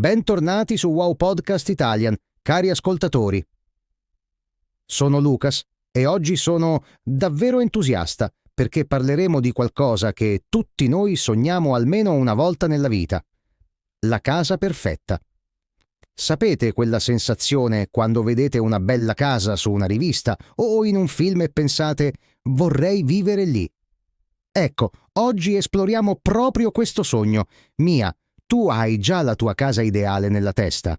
Bentornati su Wow Podcast Italian, cari ascoltatori. Sono Lucas e oggi sono davvero entusiasta perché parleremo di qualcosa che tutti noi sogniamo almeno una volta nella vita: la casa perfetta. Sapete quella sensazione quando vedete una bella casa su una rivista o in un film e pensate «vorrei vivere lì»? Ecco, oggi esploriamo proprio questo sogno. Mia, tu hai già la tua casa ideale nella testa?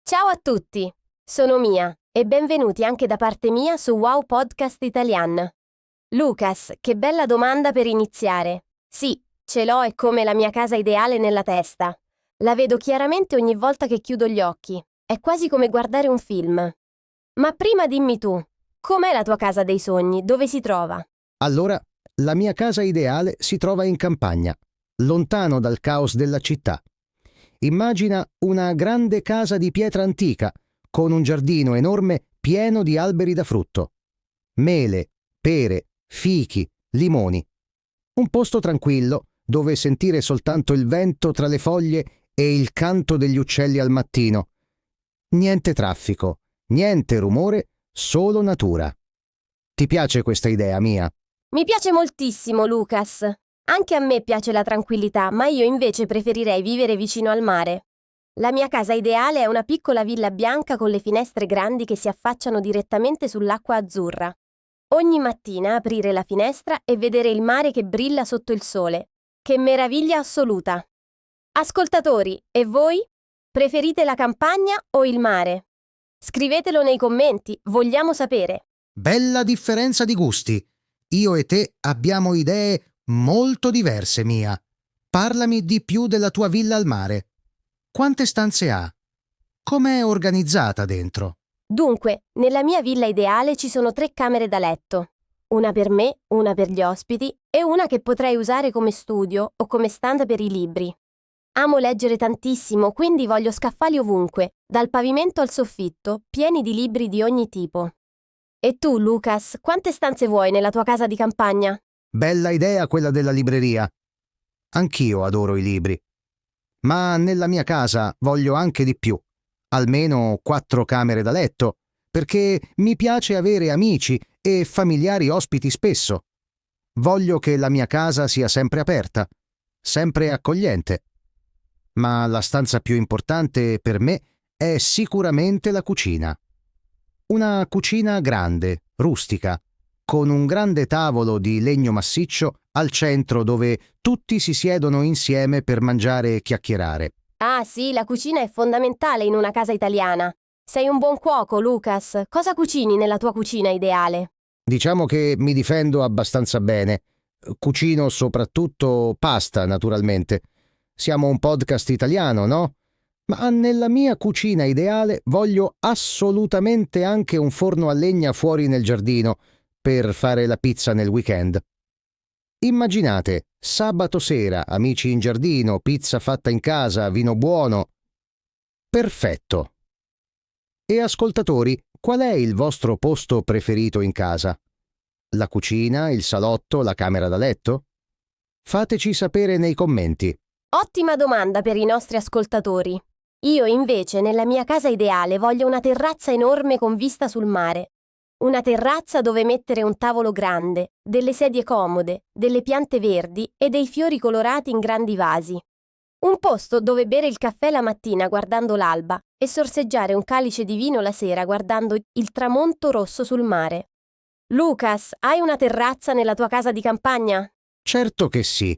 Ciao a tutti, sono Mia e benvenuti anche da parte mia su Wow Podcast Italian. Lucas, che bella domanda per iniziare. Sì, ce l'ho e come la mia casa ideale nella testa. La vedo chiaramente ogni volta che chiudo gli occhi. È quasi come guardare un film. Ma prima dimmi tu, com'è la tua casa dei sogni? Dove si trova? Allora, la mia casa ideale si trova in campagna, lontano dal caos della città. Immagina una grande casa di pietra antica, con un giardino enorme pieno di alberi da frutto. Mele, pere, fichi, limoni. Un posto tranquillo dove sentire soltanto il vento tra le foglie e il canto degli uccelli al mattino. Niente traffico, niente rumore, solo natura. Ti piace questa idea, Mia? Mi piace moltissimo, Lucas. Anche a me piace la tranquillità, ma io invece preferirei vivere vicino al mare. La mia casa ideale è una piccola villa bianca con le finestre grandi che si affacciano direttamente sull'acqua azzurra. Ogni mattina aprire la finestra e vedere il mare che brilla sotto il sole. Che meraviglia assoluta! Ascoltatori, e voi? Preferite la campagna o il mare? Scrivetelo nei commenti, vogliamo sapere. Bella differenza di gusti. Io e te abbiamo idee molto diverse, Mia. Parlami di più della tua villa al mare. Quante stanze ha? Com'è organizzata dentro? Dunque, nella mia villa ideale ci sono 3 camere da letto. Una per me, una per gli ospiti e una che potrei usare come studio o come stand per i libri. Amo leggere tantissimo, quindi voglio scaffali ovunque, dal pavimento al soffitto, pieni di libri di ogni tipo. E tu, Lucas, quante stanze vuoi nella tua casa di campagna? Bella idea quella della libreria. Anch'io adoro i libri. Ma nella mia casa voglio anche di più. Almeno 4 camere da letto, perché mi piace avere amici e familiari ospiti spesso. Voglio che la mia casa sia sempre aperta, sempre accogliente. Ma la stanza più importante per me è sicuramente la cucina. Una cucina grande, rustica, con un grande tavolo di legno massiccio al centro dove tutti si siedono insieme per mangiare e chiacchierare. Ah sì, la cucina è fondamentale in una casa italiana. Sei un buon cuoco, Lucas. Cosa cucini nella tua cucina ideale? Diciamo che mi difendo abbastanza bene. Cucino soprattutto pasta, naturalmente. Siamo un podcast italiano, no? Ma nella mia cucina ideale voglio assolutamente anche un forno a legna fuori nel giardino per fare la pizza nel weekend. Immaginate, sabato sera, amici in giardino, pizza fatta in casa, vino buono. Perfetto. E ascoltatori, qual è il vostro posto preferito in casa? La cucina, il salotto, la camera da letto? Fateci sapere nei commenti. Ottima domanda per i nostri ascoltatori. Io invece nella mia casa ideale voglio una terrazza enorme con vista sul mare. Una terrazza dove mettere un tavolo grande, delle sedie comode, delle piante verdi e dei fiori colorati in grandi vasi. Un posto dove bere il caffè la mattina guardando l'alba e sorseggiare un calice di vino la sera guardando il tramonto rosso sul mare. Lucas, hai una terrazza nella tua casa di campagna? Certo che sì.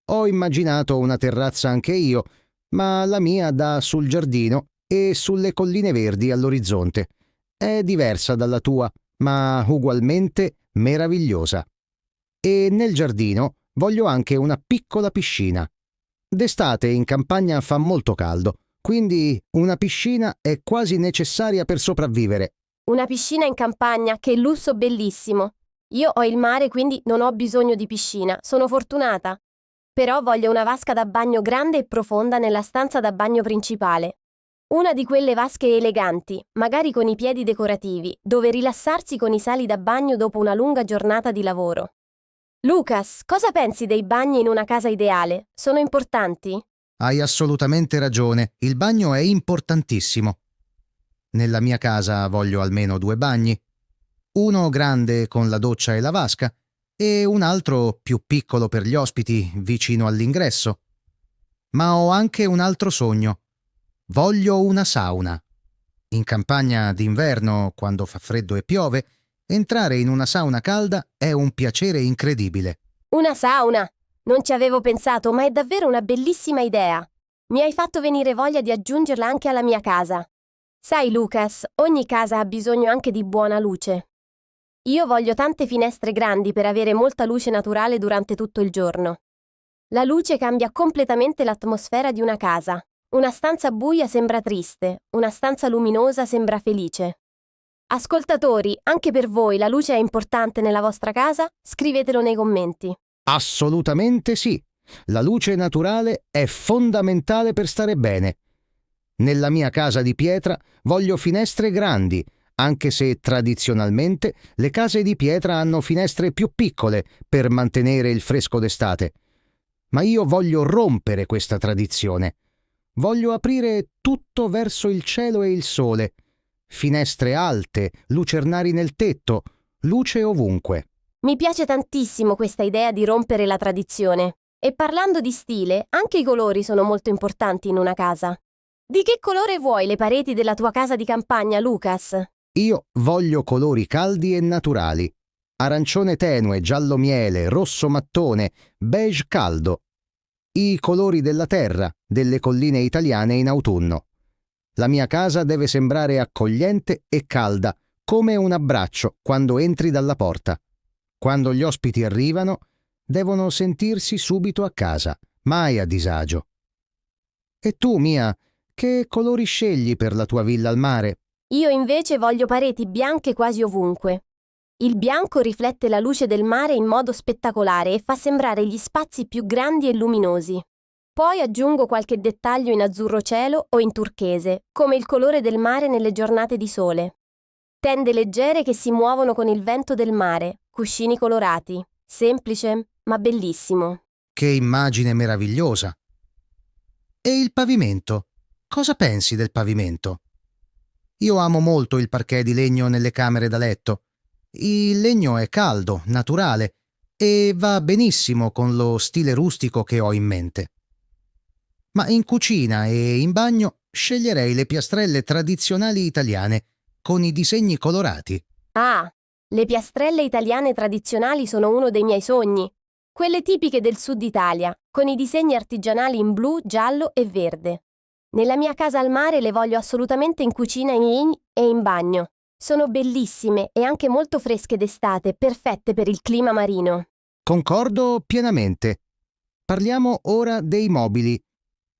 Ho immaginato una terrazza anche io, ma la mia dà sul giardino e sulle colline verdi all'orizzonte. È diversa dalla tua, ma ugualmente meravigliosa. E nel giardino voglio anche una piccola piscina. D'estate in campagna fa molto caldo, quindi una piscina è quasi necessaria per sopravvivere. Una piscina in campagna, che lusso bellissimo. Io ho il mare, quindi non ho bisogno di piscina, sono fortunata. Però voglio una vasca da bagno grande e profonda nella stanza da bagno principale. Una di quelle vasche eleganti, magari con i piedi decorativi, dove rilassarsi con i sali da bagno dopo una lunga giornata di lavoro. Lucas, cosa pensi dei bagni in una casa ideale? Sono importanti? hai assolutamente ragione, il bagno è importantissimo. Nella mia casa voglio almeno 2 bagni, uno grande con la doccia e la vasca e un altro più piccolo per gli ospiti vicino all'ingresso. Ma ho anche un altro sogno. Voglio una sauna. In campagna d'inverno, quando fa freddo e piove, entrare in una sauna calda è un piacere incredibile. Una sauna! Non ci avevo pensato, ma è davvero una bellissima idea. Mi hai fatto venire voglia di aggiungerla anche alla mia casa. Sai, Lucas, ogni casa ha bisogno anche di buona luce. Io voglio tante finestre grandi per avere molta luce naturale durante tutto il giorno. La luce cambia completamente l'atmosfera di una casa. Una stanza buia sembra triste, una stanza luminosa sembra felice. Ascoltatori, anche per voi la luce è importante nella vostra casa? Scrivetelo nei commenti. Assolutamente sì. La luce naturale è fondamentale per stare bene. Nella mia casa di pietra voglio finestre grandi, anche se tradizionalmente le case di pietra hanno finestre più piccole per mantenere il fresco d'estate. Ma io voglio rompere questa tradizione. Voglio aprire tutto verso il cielo e il sole. Finestre alte, lucernari nel tetto, luce ovunque. Mi piace tantissimo questa idea di rompere la tradizione. E parlando di stile, anche i colori sono molto importanti in una casa. Di che colore vuoi le pareti della tua casa di campagna, Lucas? Io voglio colori caldi e naturali. Arancione tenue, giallo miele, rosso mattone, beige caldo. I colori della terra, delle colline italiane in autunno. La mia casa deve sembrare accogliente e calda, come un abbraccio quando entri dalla porta. Quando gli ospiti arrivano, devono sentirsi subito a casa, mai a disagio. E tu, Mia, che colori scegli per la tua villa al mare? Io invece voglio pareti bianche quasi ovunque. Il bianco riflette la luce del mare in modo spettacolare e fa sembrare gli spazi più grandi e luminosi. Poi aggiungo qualche dettaglio in azzurro cielo o in turchese, come il colore del mare nelle giornate di sole. Tende leggere che si muovono con il vento del mare, cuscini colorati. Semplice, ma bellissimo. Che immagine meravigliosa! E il pavimento? Cosa pensi del pavimento? Io amo molto il parquet di legno nelle camere da letto. Il legno è caldo, naturale e va benissimo con lo stile rustico che ho in mente. Ma in cucina e in bagno sceglierei le piastrelle tradizionali italiane con i disegni colorati. Ah, le piastrelle italiane tradizionali sono uno dei miei sogni. Quelle tipiche del sud Italia, con i disegni artigianali in blu, giallo e verde. Nella mia casa al mare le voglio assolutamente in cucina e in bagno. Sono bellissime e anche molto fresche d'estate, perfette per il clima marino. Concordo pienamente. Parliamo ora dei mobili.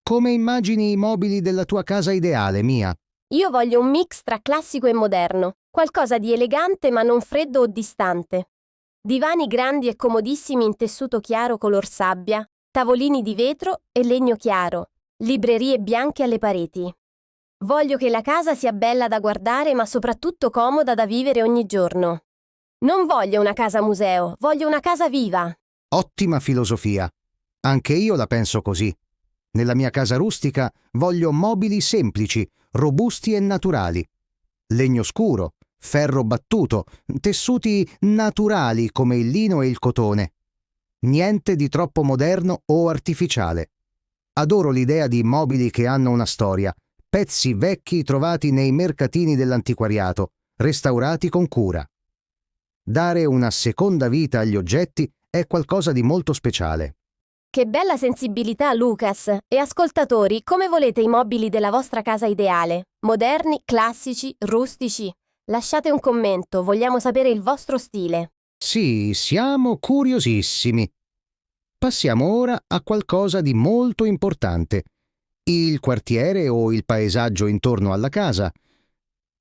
Come immagini i mobili della tua casa ideale, Mia? Io voglio un mix tra classico e moderno, qualcosa di elegante ma non freddo o distante. Divani grandi e comodissimi in tessuto chiaro color sabbia, tavolini di vetro e legno chiaro, librerie bianche alle pareti. Voglio che la casa sia bella da guardare ma soprattutto comoda da vivere ogni giorno. Non voglio una casa museo, voglio una casa viva. Ottima filosofia. Anche io la penso così. Nella mia casa rustica voglio mobili semplici, robusti e naturali. Legno scuro, ferro battuto, tessuti naturali come il lino e il cotone. Niente di troppo moderno o artificiale. Adoro l'idea di mobili che hanno una storia, pezzi vecchi trovati nei mercatini dell'antiquariato, restaurati con cura. Dare una seconda vita agli oggetti è qualcosa di molto speciale. Che bella sensibilità, Lucas! E ascoltatori, come volete i mobili della vostra casa ideale? Moderni, classici, rustici? Lasciate un commento, vogliamo sapere il vostro stile. Sì, siamo curiosissimi. Passiamo ora a qualcosa di molto importante. Il quartiere o il paesaggio intorno alla casa.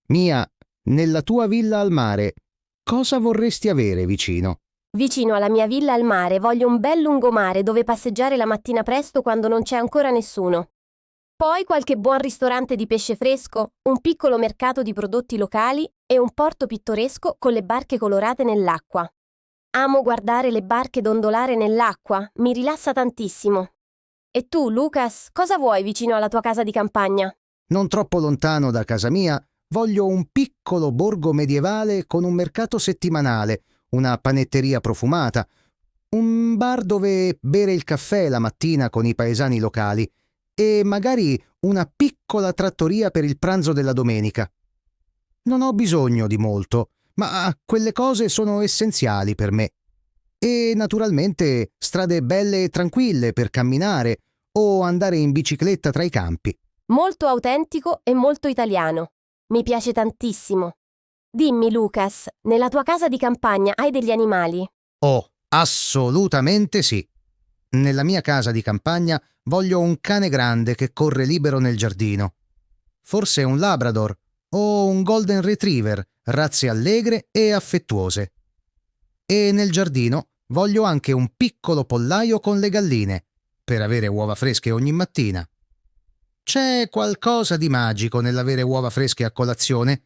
Mia, nella tua villa al mare, cosa vorresti avere vicino? Vicino alla mia villa al mare voglio un bel lungomare dove passeggiare la mattina presto quando non c'è ancora nessuno. Poi qualche buon ristorante di pesce fresco, un piccolo mercato di prodotti locali e un porto pittoresco con le barche colorate nell'acqua. Amo guardare le barche dondolare nell'acqua, mi rilassa tantissimo. E tu, Lucas, cosa vuoi vicino alla tua casa di campagna? Non troppo lontano da casa mia, voglio un piccolo borgo medievale con un mercato settimanale, una panetteria profumata, un bar dove bere il caffè la mattina con i paesani locali e magari una piccola trattoria per il pranzo della domenica. Non ho bisogno di molto, ma quelle cose sono essenziali per me. E naturalmente strade belle e tranquille per camminare o andare in bicicletta tra i campi. Molto autentico e molto italiano. Mi piace tantissimo. Dimmi, Lucas, nella tua casa di campagna hai degli animali? Oh, assolutamente sì. Nella mia casa di campagna voglio un cane grande che corre libero nel giardino. Forse un Labrador o un Golden Retriever, razze allegre e affettuose. E nel giardino voglio anche un piccolo pollaio con le galline, per avere uova fresche ogni mattina. C'è qualcosa di magico nell'avere uova fresche a colazione?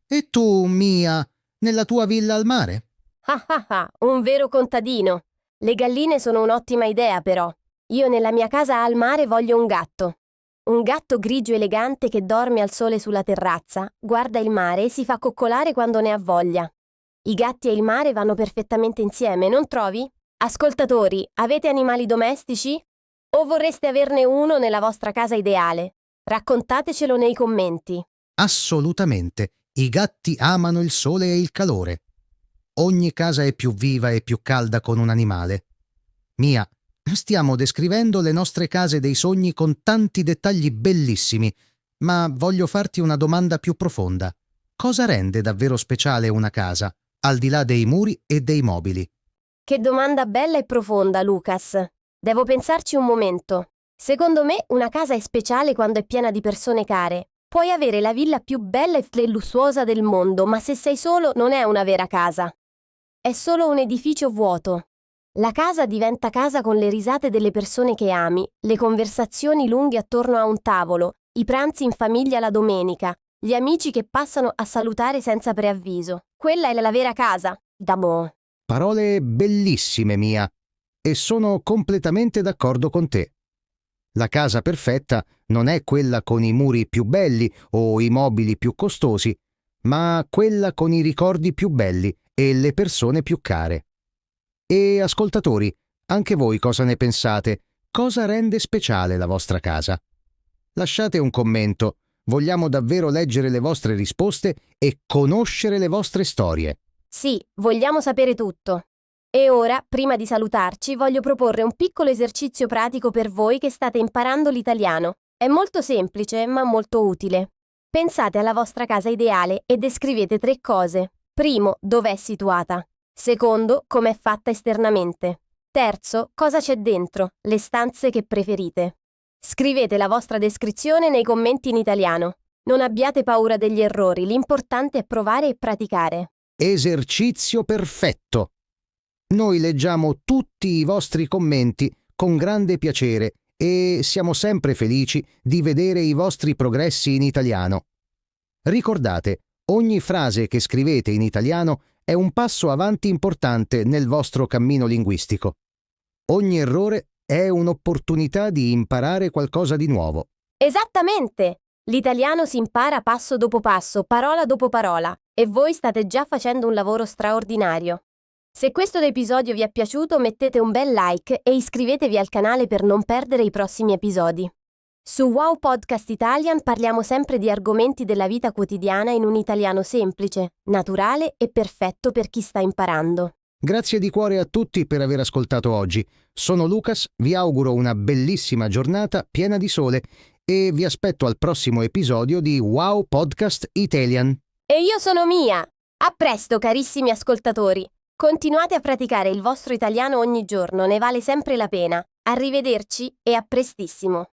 E tu, Mia, nella tua villa al mare? Ah ah ah, un vero contadino. Le galline sono un'ottima idea, però. Io nella mia casa al mare voglio un gatto. Un gatto grigio elegante che dorme al sole sulla terrazza, guarda il mare e si fa coccolare quando ne ha voglia. I gatti e il mare vanno perfettamente insieme, non trovi? Ascoltatori, avete animali domestici? O vorreste averne uno nella vostra casa ideale? Raccontatecelo nei commenti. Assolutamente. I gatti amano il sole e il calore. Ogni casa è più viva e più calda con un animale. Mia, stiamo descrivendo le nostre case dei sogni con tanti dettagli bellissimi, ma voglio farti una domanda più profonda. Cosa rende davvero speciale una casa, al di là dei muri e dei mobili? Che domanda bella e profonda, Lucas. Devo pensarci un momento. Secondo me una casa è speciale quando è piena di persone care. Puoi avere la villa più bella e lussuosa del mondo, ma se sei solo non è una vera casa. È solo un edificio vuoto. La casa diventa casa con le risate delle persone che ami, le conversazioni lunghe attorno a un tavolo, i pranzi in famiglia la domenica, gli amici che passano a salutare senza preavviso. Quella è la vera casa, d'amore. Parole bellissime, Mia, e sono completamente d'accordo con te. La casa perfetta non è quella con i muri più belli o i mobili più costosi, ma quella con i ricordi più belli e le persone più care. E ascoltatori, anche voi cosa ne pensate? Cosa rende speciale la vostra casa? Lasciate un commento, vogliamo davvero leggere le vostre risposte e conoscere le vostre storie. Sì, vogliamo sapere tutto. E ora, prima di salutarci, voglio proporre un piccolo esercizio pratico per voi che state imparando l'italiano. È molto semplice, ma molto utile. Pensate alla vostra casa ideale e descrivete 3 cose. Primo, dov'è situata. Secondo, com'è fatta esternamente. Terzo, cosa c'è dentro, le stanze che preferite. Scrivete la vostra descrizione nei commenti in italiano. Non abbiate paura degli errori, l'importante è provare e praticare. Esercizio perfetto! Noi leggiamo tutti i vostri commenti con grande piacere e siamo sempre felici di vedere i vostri progressi in italiano. Ricordate, ogni frase che scrivete in italiano è un passo avanti importante nel vostro cammino linguistico. Ogni errore è un'opportunità di imparare qualcosa di nuovo. Esattamente! L'italiano si impara passo dopo passo, parola dopo parola, e voi state già facendo un lavoro straordinario. Se questo episodio vi è piaciuto, mettete un bel like e iscrivetevi al canale per non perdere i prossimi episodi. Su Wow Podcast Italian parliamo sempre di argomenti della vita quotidiana in un italiano semplice, naturale e perfetto per chi sta imparando. Grazie di cuore a tutti per aver ascoltato oggi. Sono Lucas, vi auguro una bellissima giornata piena di sole e vi aspetto al prossimo episodio di Wow Podcast Italian. E io sono Mia! A presto, carissimi ascoltatori! Continuate a praticare il vostro italiano ogni giorno, ne vale sempre la pena. Arrivederci e a prestissimo!